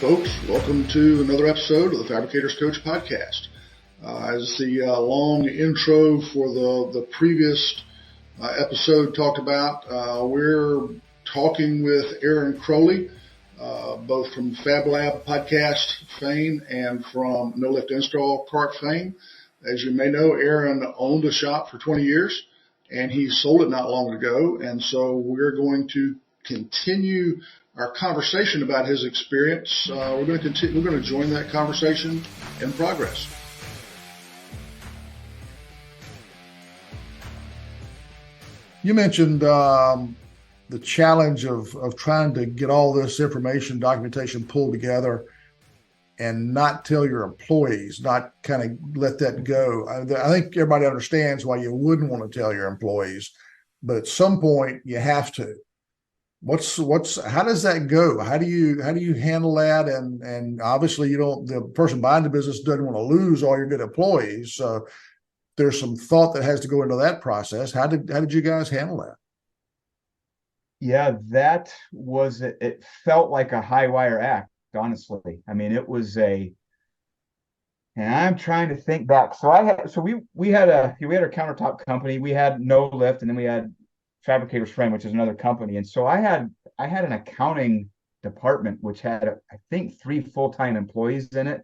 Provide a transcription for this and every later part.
Folks, welcome to another episode of the Fabricators Coach podcast. As the long intro for the previous episode talked about, we're talking with Aaron Crowley, both from Fab Lab podcast fame and from No Lift Install Cart fame. As you may know, Aaron owned a shop for 20 years, and he sold it not long ago. And so we're going to continue our conversation about his experience. We're going to join that conversation in progress. You mentioned the challenge of trying to get all this information, documentation pulled together and not tell your employees, not kind of let that go. I think everybody understands why you wouldn't want to tell your employees, but at some point you have to. How does that go? How do you handle that? And obviously the person buying the business doesn't want to lose all your good employees. So there's some thought that has to go into that process. How did you guys handle that? Yeah, it felt like a high wire act, honestly. I mean, and I'm trying to think back. We had our countertop company, we had No Lift, and then we had Fabricators Frame, which is another company. And so I had an accounting department, which had, I think, 3 full-time employees in it.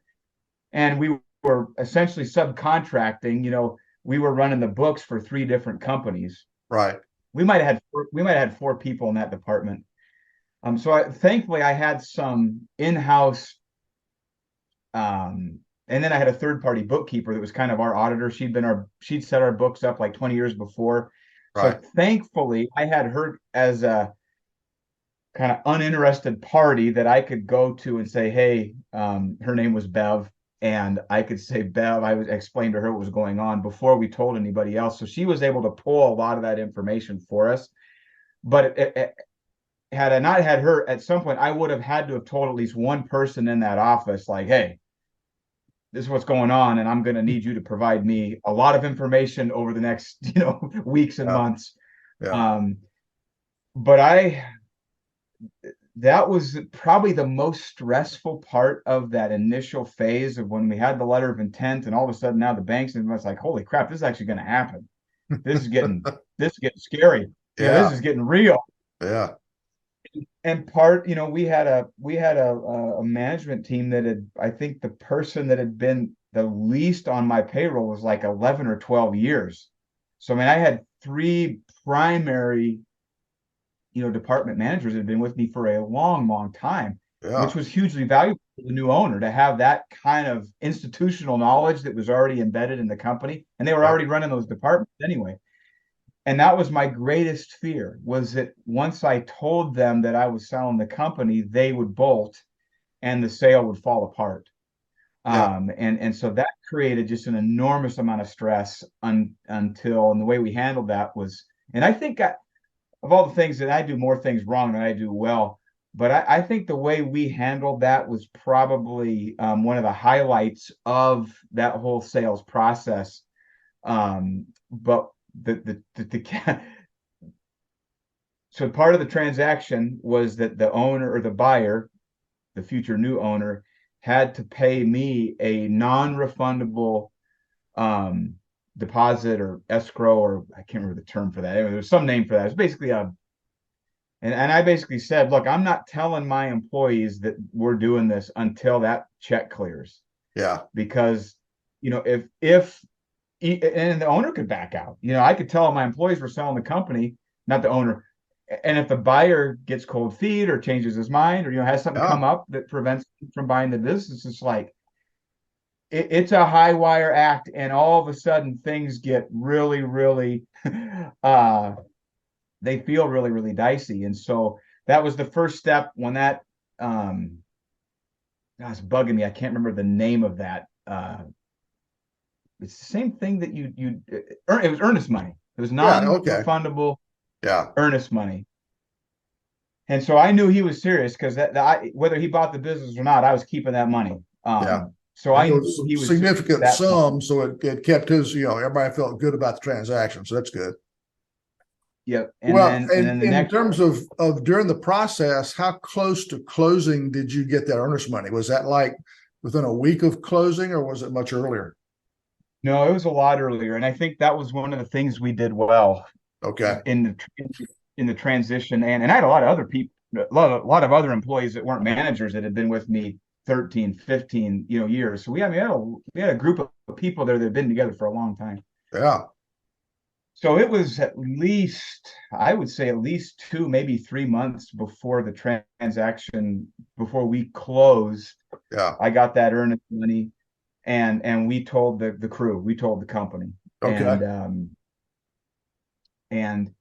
And we were essentially subcontracting, we were running the books for 3 different companies. Right. We might have had 4 people in that department. Thankfully I had some in-house, and then I had a third-party bookkeeper that was kind of our auditor. She'd set our books up like 20 years before. Right. So thankfully I had her as a kind of uninterested party that I could go to and say, hey, her name was Bev. And I could say, Bev, I would explain to her what was going on before we told anybody else. So she was able to pull a lot of that information for us. But had I not had her, at some point, I would have had to have told at least one person in that office, like, hey, this is what's going on, and I'm going to need you to provide me a lot of information over the next, weeks and months. Yeah. That was probably the most stressful part of that initial phase of when we had the letter of intent, and all of a sudden now the banks, and it's like, holy crap, this is actually going to happen. This is getting scary. Yeah. This is getting real. Yeah. And we had a management team that I think the person that had been the least on my payroll was like 11 or 12 years. So, I mean, I had 3 primary, department managers that had been with me for a long, long time, which was hugely valuable for the new owner to have that kind of institutional knowledge that was already embedded in the company. And they were already running those departments anyway. And that was my greatest fear, was that once I told them that I was selling the company, they would bolt and the sale would fall apart. Yeah. And so that created just an enormous amount of stress and the way we handled that was, and I think of all the things that I do more things wrong than I do well, but I think the way we handled that was probably one of the highlights of that whole sales process. But so part of the transaction was that the owner or the buyer, the future new owner, had to pay me a non-refundable deposit or escrow, or I can't remember the term for that. Anyway, there's some name for that. It's basically and I basically said, look, I'm not telling my employees that we're doing this until that check clears. Yeah. Because, if and the owner could back out. I could tell my employees we're selling the company, not the owner. And if the buyer gets cold feet or changes his mind or has something come up that prevents him from buying the business, it's like it's a high wire act, and all of a sudden things get really, really they feel really, really dicey. And so that was the first step when that it's bugging me. I can't remember the name of that. It's the same thing that it was earnest money. It was non-refundable earnest money. And so I knew he was serious because whether he bought the business or not, I was keeping that money. So I knew he was significant sum. So it kept his, everybody felt good about the transaction. So that's good. Yep. Well, And then and the in next, terms of during the process, how close to closing did you get that earnest money? Was that like within a week of closing, or was it much earlier? no, it was a lot earlier. And I think that was one of the things we did well Okay. in the transition. And I had a lot of other people, a lot of other employees that weren't managers that had been with me 13, 15, years. So we had a group of people there that had been together for a long time. Yeah. So it was at least, I would say at least 2, maybe 3 months before the transaction, before we closed. Yeah. I got that earnest money, and we told the crew, we told the company, Okay. and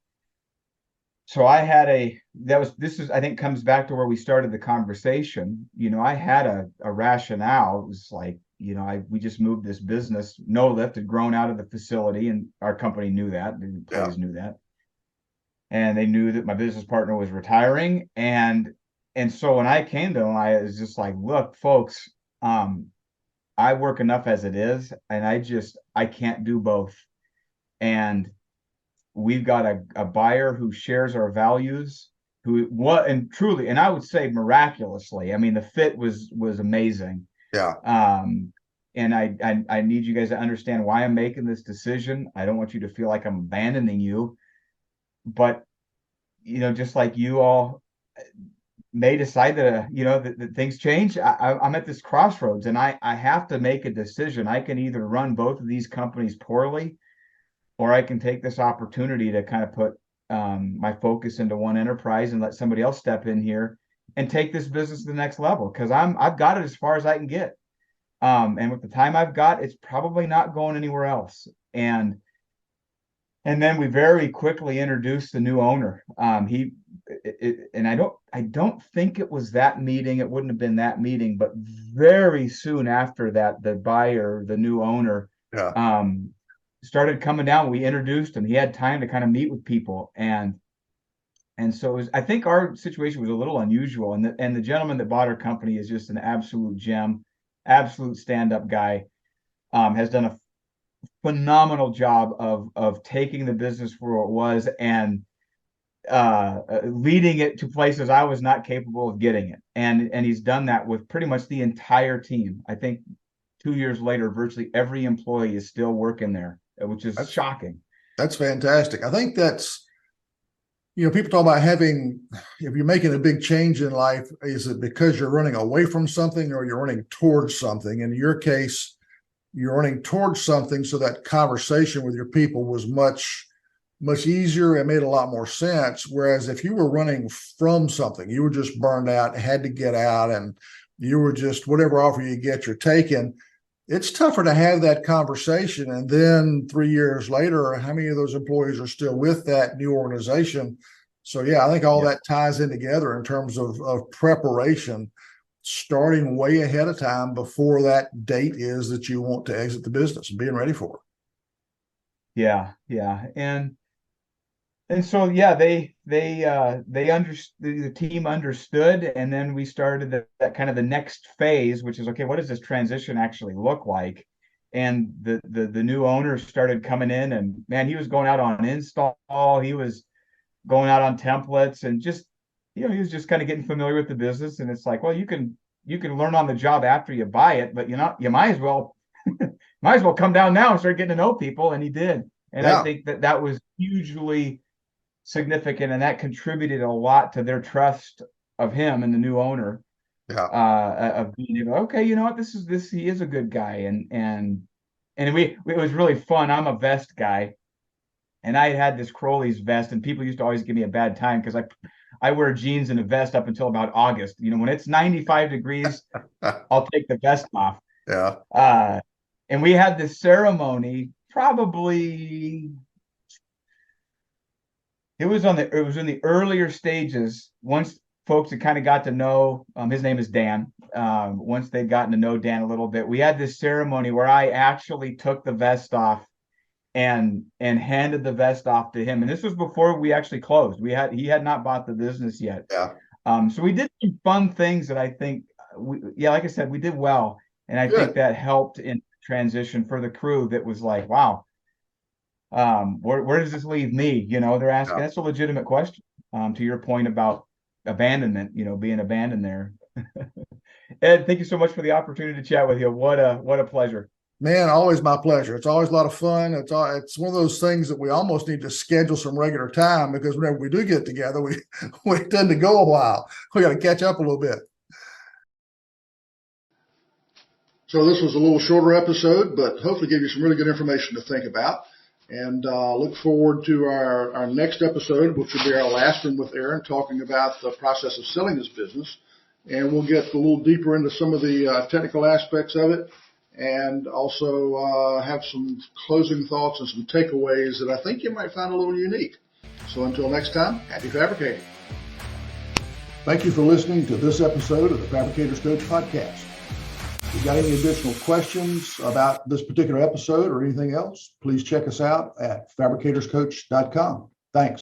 so I had this is, I think, comes back to where we started the conversation. I had a rationale. It was like, we just moved this business. No Lift had grown out of the facility, and our company knew that. The Yeah. employees knew that. And they knew that my business partner was retiring. And so when I came to them, I was just like, look, folks, I work enough as it is, and I can't do both. And we've got a buyer who shares our values, and truly, and I would say miraculously, I mean, the fit was amazing. Yeah. And I need you guys to understand why I'm making this decision. I don't want you to feel like I'm abandoning you, but just like you all may decide that that things change. I'm at this crossroads, and I have to make a decision. I can either run both of these companies poorly, or I can take this opportunity to kind of put my focus into one enterprise and let somebody else step in here and take this business to the next level, because I've got it as far as I can get. And with the time I've got, it's probably not going anywhere else. And then we very quickly introduced the new owner. And I don't think it was that meeting. It wouldn't have been that meeting, but very soon after that, the buyer, the new owner, Yeah. started coming down. We introduced him. He had time to kind of meet with people, and so I think our situation was a little unusual. And the gentleman that bought our company is just an absolute gem, absolute stand-up guy. Has done a phenomenal job of taking the business where it was, and leading it to places I was not capable of getting it. And he's done that with pretty much the entire team. I think 2 years later, virtually every employee is still working there, which is That's shocking. that's fantastic. I think that's, people talk about having, if you're making a big change in life, is it because you're running away from something or you're running towards something? In your case, you're running towards something, so that conversation with your people was much, much easier and made a lot more sense. Whereas if you were running from something, you were just burned out, had to get out, and you were just whatever offer you get, you're taking. It's tougher to have that conversation. And then 3 years later, how many of those employees are still with that new organization? So, yeah, I think all Yeah. that ties in together in terms of preparation, starting way ahead of time before that date is that you want to exit the business and being ready for it. Yeah, yeah. And so, yeah, they understood, the team understood, and then we started that kind of the next phase, which is, okay, what does this transition actually look like? And the new owner started coming in, and man, he was going out on install, he was going out on templates, and just he was just kind of getting familiar with the business. And it's like, well, you can learn on the job after you buy it, but you might as well come down now and start getting to know people. And he did. And I Yeah. think that was hugely significant, and that contributed a lot to their trust of him and the new owner, Yeah. of being able, okay, you know what, he is a good guy. And it was really fun. I'm a vest guy, and I had this Crowley's vest, and people used to always give me a bad time because I wear jeans and a vest up until about August. When it's 95 degrees, I'll take the vest off. Yeah. And we had this ceremony, probably it was in the earlier stages. Once folks had kind of got to know, his name is Dan. Once they'd gotten to know Dan a little bit, we had this ceremony where I actually took the vest off and handed the vest off to him. And this was before we actually closed. He had not bought the business yet. Yeah. So we did some fun things that I think like I said, we did well. And I think Good. that helped in transition for the crew, that was like, wow, where does this leave me? They're asking. Yeah. That's a legitimate question. To your point about abandonment, being abandoned there. Ed, thank you so much for the opportunity to chat with you. What a pleasure. Man, always my pleasure. It's always a lot of fun. It's one of those things that we almost need to schedule some regular time, because whenever we do get together, we tend to go a while. We got to catch up a little bit. So this was a little shorter episode, but hopefully gave you some really good information to think about. And look forward to our next episode, which will be our last one with Aaron, talking about the process of selling his business. And we'll get a little deeper into some of the technical aspects of it, and also have some closing thoughts and some takeaways that I think you might find a little unique. So until next time, happy fabricating. Thank you for listening to this episode of the Fabricators Coach Podcast. If you've got any additional questions about this particular episode or anything else, please check us out at fabricatorscoach.com. Thanks.